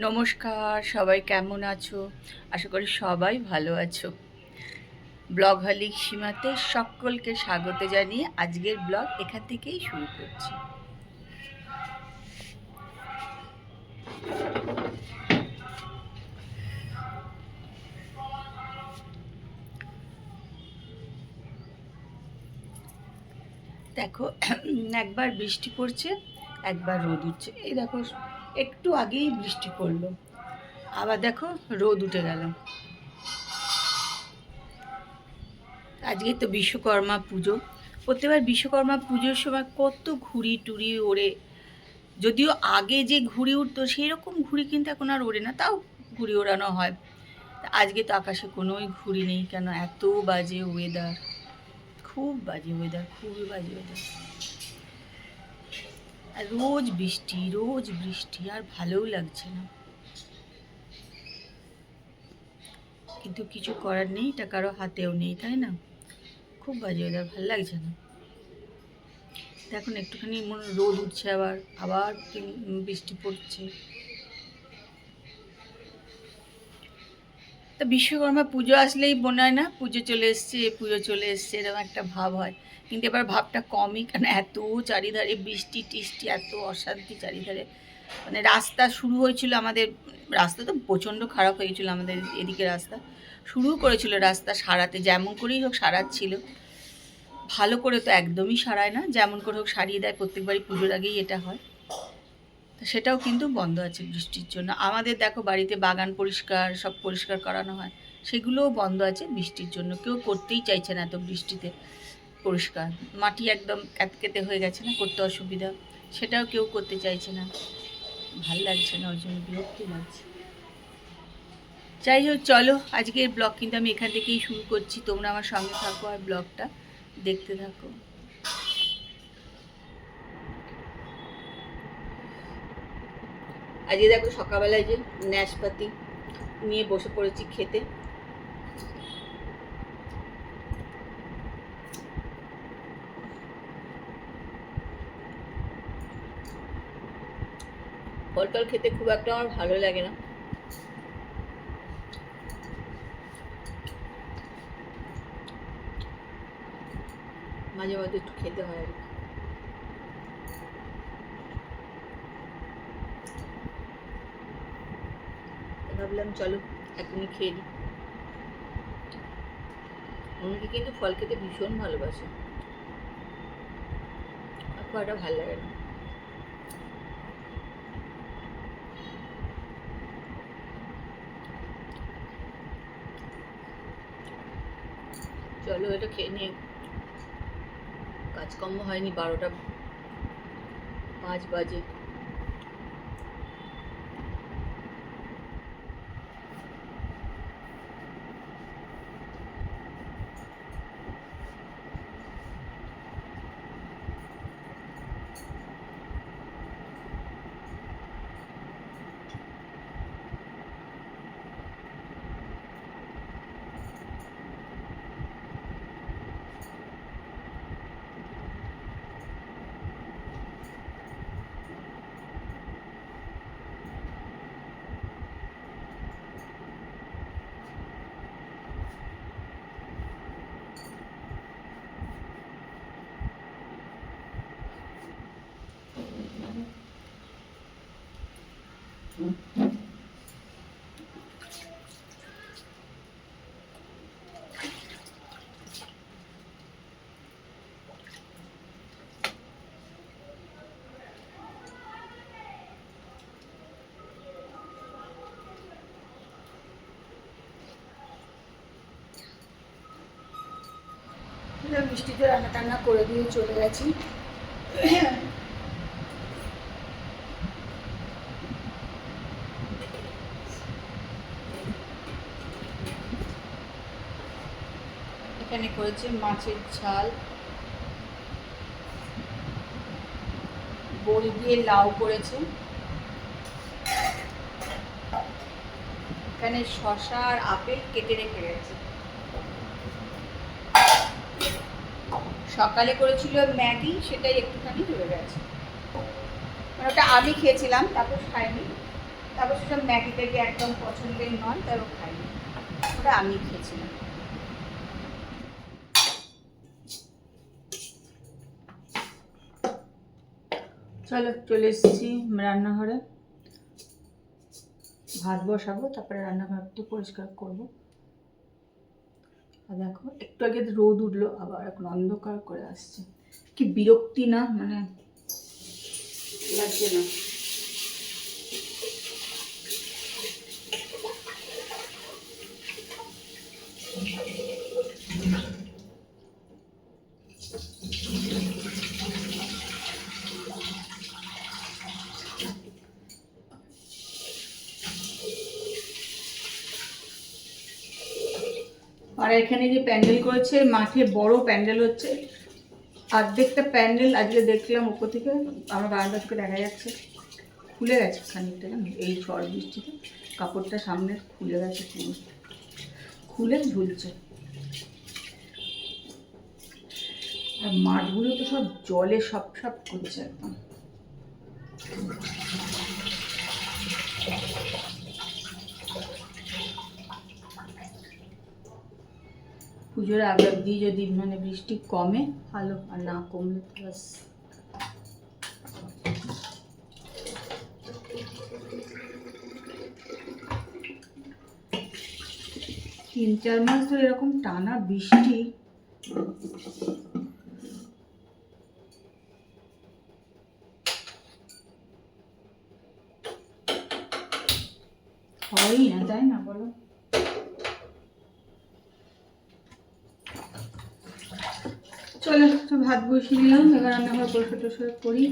নমস্কার, সবাই কেমন আছো? আশা করি সবাই ভালো আছো। ব্লগ হলিক সীমাতে সকলকে স্বাগত জানিয়ে আজকের ব্লগ এখান থেকেই শুরু করছি। দেখো, একবার বৃষ্টি পড়ছে, একবার রোদ উঠছে। এই দেখো, একটু আগেই বৃষ্টি পড়লো, আবার দেখো রোদ উঠে গেল। আজকে তো বিশ্বকর্মা পুজো। প্রত্যেকবার বিশ্বকর্মা পুজোর সময় কত ঘুড়ি টুড়ি ওড়ে। যদিও আগে যে ঘুড়ি উঠতো সেই রকম ঘুড়ি কিন্তু এখন আর ওড়ে না, তাও ঘুড়ি ওড়ানো হয়। আজকে তো আকাশে কোনোই ঘুড়ি নেই, কেন এত বাজে ওয়েদার, খুব বাজে ওয়েদার, খুবই বাজে ওয়েদার। আর রোজ বৃষ্টি, রোজ বৃষ্টি, আর ভালোও লাগছে না। কিন্তু কিছু করার নেই, এটা কারো হাতেও নেই, তাই না? খুব বাজে ওয়েদার, ভালো লাগছে না। এখন একটুখানি মনে রোদ উঠছে, আবার আবার বৃষ্টি পড়ছে। তা বিশ্বকর্মা পুজো আসলেই মনে হয় না পুজো চলে এসছে, পুজো চলে এসছে, এরকম একটা ভাব হয়। কিন্তু এবার ভাবটা কমই, কারণ এত চারিধারে বৃষ্টি টিষ্টি, এত অশান্তি চারিধারে। মানে রাস্তা শুরু হয়েছিল আমাদের, রাস্তা তো প্রচণ্ড খারাপ হয়েছিল আমাদের এদিকে। রাস্তা শুরু করেছিল, রাস্তা সারাতে যেমন করেই হোক সারাচ্ছিল। ভালো করে তো একদমই সারায় না, যেমন করে হোক সারিয়ে দেয়, প্রত্যেকবারই পুজোর আগেই এটা হয়। তো সেটাও কিন্তু বন্ধ আছে বৃষ্টির জন্য। আমাদের দেখো বাড়িতে বাগান পরিষ্কার, সব পরিষ্কার করানো হয়, সেগুলোও বন্ধ আছে বৃষ্টির জন্য। কেউ করতেই চাইছে না এত বৃষ্টিতে পরিষ্কার। মাটি একদম ক্যাতকেতে হয়ে গেছে না, করতে অসুবিধা, সেটাও কেউ করতে চাইছে না। ভাল লাগছে না, ওর জন্য বিরক্তি লাগছে। যাই হোক, চলো আজকের ব্লগ কিন্তু আমি এখান থেকেই শুরু করছি। তোমরা আমার সঙ্গে থাকো আর ব্লগটা দেখতে থাকো। আজকে দেখো সকালবেলায় যে নাশপাতি নিয়ে বসে পড়েছি খেতে। ফল টল খেতে খুব একটা আমার ভালো লাগে না, মাঝে মাঝে একটু খেতে হয় আর কি। ভাবলাম চলো এখনই খেয়ে দিই। অনেকে কিন্তু ফল খেতে ভীষণ ভালোবাসে, আর খুব একটা ভালো লাগে না। চলো এটা খেয়ে নিয়ে, কাজকর্ম হয়নি, 12:05 বাজে। মিষ্টিতে রান্না টান্না করে দিয়ে চলে গেছি। এখানে করেছে মাছের ঝাল, বড়ি দিয়ে লাউ করেছে, এখানে শসা আর আপেল কেটে রেখে গেছে, সকালে করেছিল ম্যাগি, সেটাই একটুখানি রয়ে গেছে। মানে ওটা আমি খেয়েছিলাম, তারপর খাইনি। তারপর সেটা ম্যাগি ট্যাগি একদম পছন্দের নয়, তারও খাইনি। ওটা আমি খেয়েছিলাম। চলো চলে এসেছি রান্নাঘরে, ভাত বসাবো, তারপরে রান্নাঘরটা পরিষ্কার করবো। আর দেখো একটু আগে রোদ উঠলো, আবার এখন অন্ধকার করে আসছে। কি বিরক্তি না, মানে লাগছে না। আর এখানে যে প্যান্ডেল করেছে, মাঠে বড় প্যান্ডেল হচ্ছে। অর্ধেকটা প্যান্ডেল আজকে দেখলাম উপর থেকে, আমার বারান্দা থেকে দেখা যাচ্ছে, খুলে গেছে খানিকটা, জানো এই ঝড় বৃষ্টিতে কাপড়টা সামনে খুলে গেছে, পুরো খুলে ঝুলছে। আর মাঠগুলো তো সব জলে সব সব করছে একদম। পুজোর আগে অবধি যদি মানে বৃষ্টি কমে ভালো, আর না কমলে তো বাস। তিন চার মাস ধরে এরকম টানা বৃষ্টি, হয়ই না, তাই না বলো? চলো তো ভাত বসিয়ে নিলাম, এবার রান্নাঘর পরিষ্কার টরিষ্কার করি।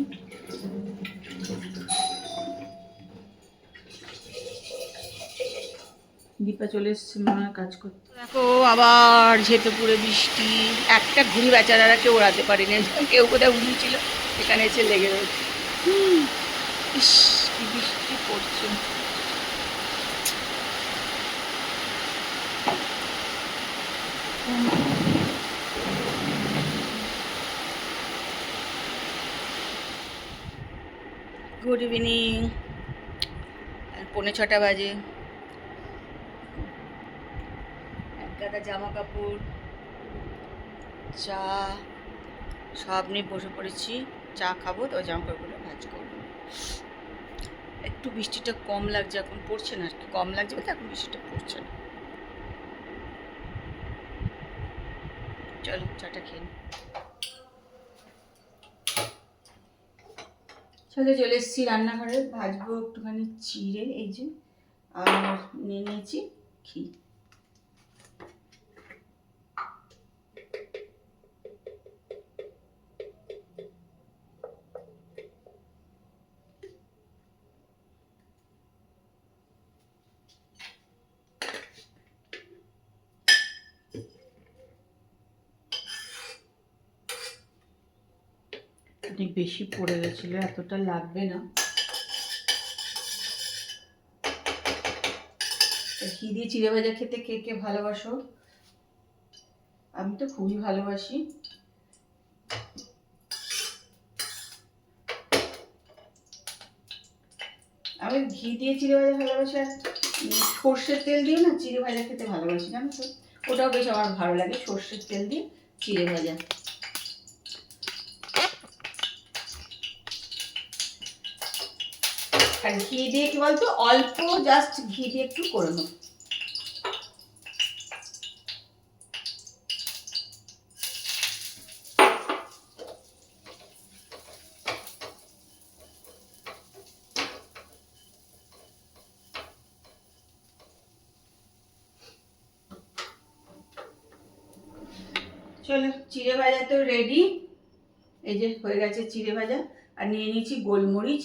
দীপা চলে এসছে মনে হয় কাজ করতে। দেখো আবার ঝেপে পুরো বৃষ্টি, একটা ঘুড়ি বেচারারা কেউ ওড়াতে পারেনি, কেউ কোথায় উড়িয়েছিল এখানে এসে লেগে রয়েছে। ইস কি বৃষ্টি পড়ছে। গুড ইভিনিং, 6:45 বাজে। এক গাদা জামা কাপড়, চা সব নিয়ে বসে পড়েছি। চা খাবো তো জামা কাপড়গুলো ভাঁজ করবো। একটু বৃষ্টিটা কম লাগছে, এখন পড়ছে না আর কি, কম লাগছে বলতে এখন বৃষ্টিটা পড়ছে না। চলো চাটা খেয়ে নিই। চলে এসেছি রান্নাঘরে, ভাজবো একটুখানি চিড়ে, এই যে, আর নিয়ে নিয়েছি ঘি। অনেক বেশি পড়ে গেছিলো, এতটা লাগবে না। ঘি দিয়ে চিড়ে ভাজা খেতে কে কে ভালোবাসো? আমি তো খুবই ভালোবাসি। আমি ঘি দিয়ে চিড়ে ভাজা ভালোবাসি, আর সর্ষের তেল দিয়ে না চিড়ে ভাজা খেতে ভালোবাসি, জানো তো? ওটাও বেশ আমার ভালো লাগে, সর্ষের তেল দিয়ে চিড়ে ভাজা। আর ঘি দিয়ে কি বলতো, অল্প জাস্ট ঘি দিয়ে একটু করে নেবো। চলো চিড়ে ভাজা তো রেডি, এই যে হয়ে গেছে চিড়ে ভাজা। আর নিয়ে নিয়েছি গোলমরিচ,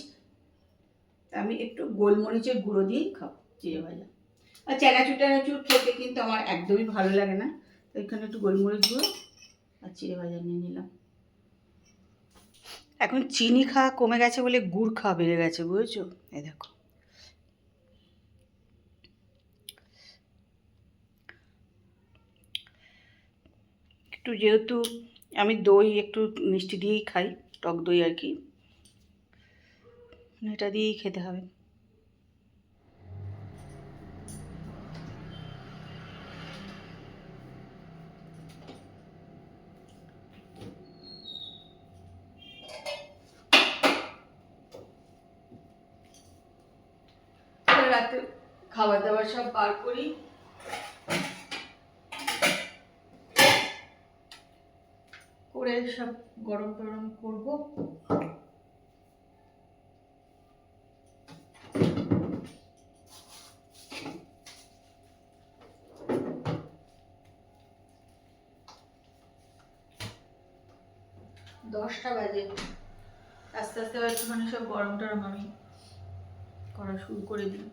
আমি একটু গোলমরিচের গুঁড়ো দিয়েই খাবো চিড়ে ভাজা। আর চানাচুর টানাচুর খেতে কিন্তু আমার একদমই ভালো লাগে না, তো এখানে একটু গোলমরিচ গুঁড়ো আর চিড়ে ভাজা নিয়ে নিলাম। এখন চিনি খাওয়া কমে গেছে বলে গুড় খাওয়া বেড়ে গেছে, বুঝেছো? এই দেখো, একটু যেহেতু আমি দই একটু মিষ্টি দিয়েই খাই, টক দই আর কি, এটা দিয়েই খেতে হবে। রাতে খাবার দাবার সব বার করি, করে সব গরম টরম করবো। দশটা বাজে, আস্তে আস্তে একটুখানি সব গরম টরম আমি করা শুরু করে দিই।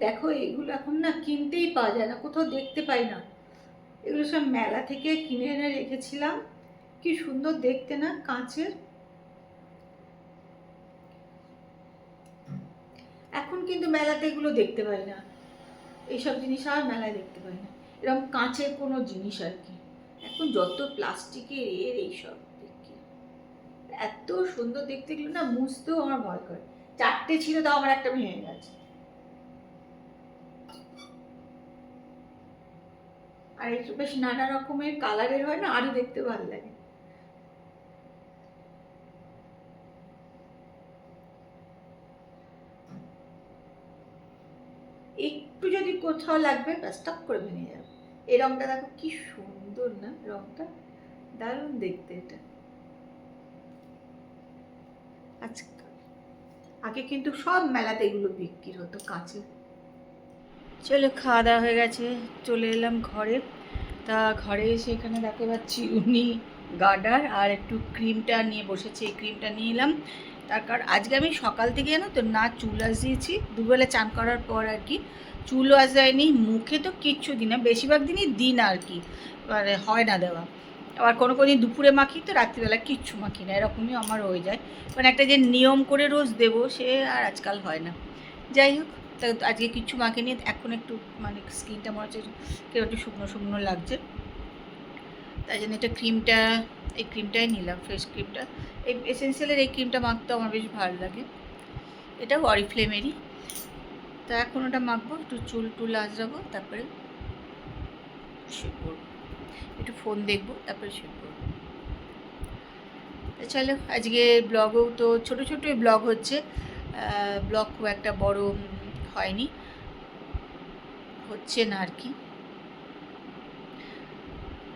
দেখো এগুলো এখন না কিনতেই পাওয়া যায় না, কোথাও দেখতে পাই না। এগুলো সব মেলা থেকে কিনে এনে রেখেছিলাম, কি সুন্দর দেখতে না, কাঁচের। এখন কিন্তু মেলাতে এগুলো দেখতে পাই না, এইসব জিনিস আর মেলায় দেখতে পাই না, এরকম কাঁচের কোনো জিনিস আর কি। এখন যত প্লাস্টিকের এইসব দেখি, এত সুন্দর দেখতে গেলো না, মুছতেও আমার ভয় করে। 4টে ছিল, তাও আমার একটা ভেঙে গেছে। আর একটু বেশ নানা রকমের কালারের হয় না, আরো দেখতে ভালো লাগে। একটু যদি কোথাও লাগবে ব্যাস টক করে ভেঙে যাবে। এই রংটা দেখো কি সুন্দর না, রংটা দারুণ দেখতে। এটা আচ্ছা, আগে কিন্তু সব মেলাতে এগুলো বিক্রি হতো কাঁচের। চলো খাওয়া দাওয়া হয়ে গেছে, চলে এলাম ঘরে। তা ঘরে এসে এখানে দেখতে পাচ্ছি উনি গার্ডার আর একটু ক্রিমটা নিয়ে বসেছি, এই ক্রিমটা নিয়ে এলাম। তার কারণ আজকে আমি সকাল থেকে জানো তো না চুল আসিয়েছি, দুবেলা চান করার পর আর কি, চুলও আসায়নি, মুখে তো কিচ্ছু দিই না, বেশিরভাগ দিনই দিন আর কি, মানে হয় না দেওয়া। আবার কোনো দিন দুপুরে মাখি, তো রাত্রিবেলা কিচ্ছু মাখি না, এরকমই আমার হয়ে যায়। মানে একটা যে নিয়ম করে রোজ দেবো সে আর আজকাল হয় না। যাই হোক, তো আজকে কিচ্ছু মাখিনি, এখন একটু মানে স্কিনটা মনে হচ্ছে কেউ একটু শুকনো শুকনো লাগছে, তাই জন্য এটা ক্রিমটা, এই ক্রিমটাই নিলাম, ফেস ক্রিমটা। এই এসেন্সিয়ালের এই ক্রিমটা মাখতে আমার বেশ ভালো লাগে, এটাও অরিফ্লেমেরই। তা এখন ওটা মাখবো, একটু চুল টুল আঁচড়াবো, তারপরে শুয়ে পড়বো, একটু ফোন দেখবো, তারপরে শুয়ে পড়বো। চলো আজকে ব্লগেও তো ছোটো ছোটোই ব্লগ হচ্ছে, ব্লগ খুব একটা বড় হয়নি, হচ্ছে না আর কি।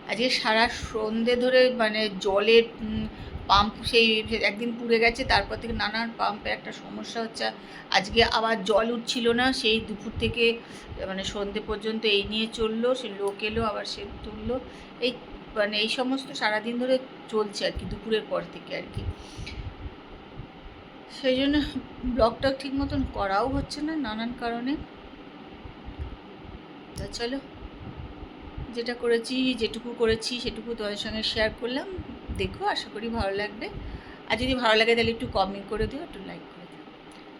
আজকে সারা সন্ধে ধরে মানে জলের পাম্প সেই একদিন পুড়ে গেছে, তারপর থেকে নানান পাম্পে একটা সমস্যা হচ্ছে। আজকে আবার জল উঠছিল না, সেই দুপুর থেকে মানে সন্ধে পর্যন্ত এই নিয়ে চললো, সে লোক এলো আবার সে তুললো, এই মানে এই সমস্ত সারাদিন ধরে চলছে আর কি, দুপুরের পর থেকে আর কি। সেই জন্য ব্লগটা ঠিক মতন করাও হচ্ছে না নানান কারণে। তা চলো, যেটা করেছি, যেটুকু করেছি সেটুকু তোমাদের সঙ্গে শেয়ার করলাম, দেখো আশা করি ভালো লাগবে। আর যদি ভালো লাগে তাহলে একটু কমেন্ট করে দিও, একটু লাইক করে দিও।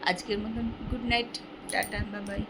আজকের মতন good night, tata, bye bye.